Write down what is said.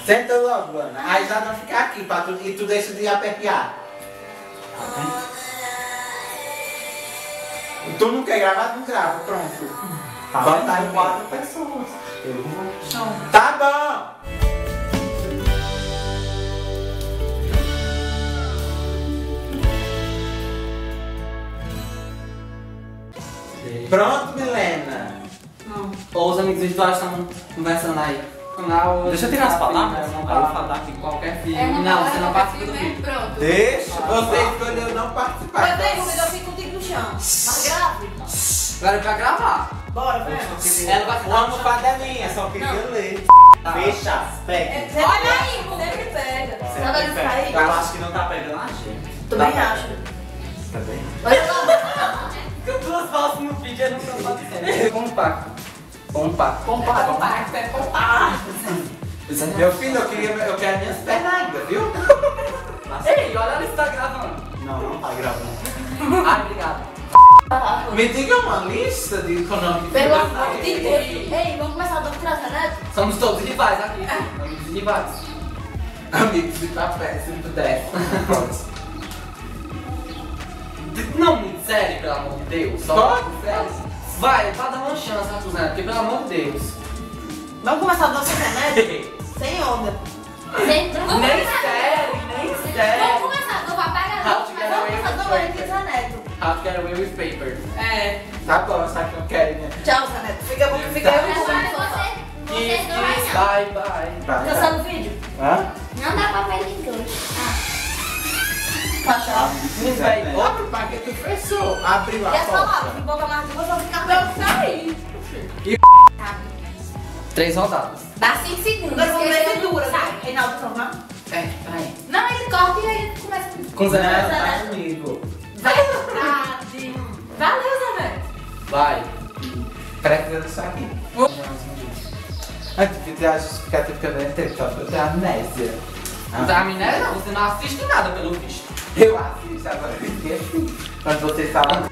Senta logo, Ana. Aí já não fica aqui pra tu, e tu deixa de aperrear. Tu não quer gravar, não grava, pronto. Tá Bota aí 4 pessoas. Eu vou no chão. Tá bom! Pronto, Milena. Ou os amigos virtuais estão conversando aí. Não, Deixa eu tirar as palavras. Aí eu Palavra. falar aqui qualquer filme. É uma Não, palavra você não qualquer participa do filme, vídeo. pronto. Deixa, você escolheu não participar. Mas vem, eu fico contigo no chão. Mas grave. Agora pra gravar. Bora, vem. Ela vai Uma ficar almofada é minha, só queria ler. Fecha, pega. Olha aí, sempre pega. Nada de sair. Eu acho que não tá pegando a gente. Também acho. Tá bem? Olha lá. com duas falsas no vídeo e não tá aparecendo. Compacto. Compacto. Compacto, é compacto. Meu filho, eu quero minhas pernas ainda, viu? Ei, olha ela está gravando. Não, não tá gravando. Ai, obrigado. Me diga uma lista de econômicos. Pelo amor de Deus. Ei, vamos começar a doutrinar, né? Somos todos rivais aqui. Amigos rivais. Amigos de papel, se pudesse. Não, muito sério, pelo amor de Deus. Pode, sério. Vai, pra dar uma chance, Rafuzana, porque pelo amor de Deus. Vamos começar a doutrinar, né? Sem onda. Nem sério, nem Vamos sério. começar, não vai pagar How não. to get Vamos away começar a with doutrinar, paper. Neto. How to get away with paper. É. Tá bom, sabe que eu quero, né? Tchau, Zaneto. Fica bom, fica eu e Agora você. vocês dois não. Bye, bye. Vai, Cansado o vídeo? Hã? Não dá pra ver em dois. Tá tchau. Não vai. Outro paquete fechou. Abriu a Quer falar? porta. Se botar mais duas, eu vou ficar bem sair. 3 rodadas. Dá 5 segundos. Agora vamos ver Esse se dura, sai. né? Reinaldo, formar? É, peraí. Não, ele corta e aí começa. Com Zé Não, Neto. tá comigo. Verdade. Valeu, Zé. Vai. Precisa disso aqui. Antes de ter a justificativa que eu não entrei, só pra eu ter amnésia. Não tem amnésia não, você não assiste nada pelo visto. Eu assisto, agora eu esqueci. Quando você estava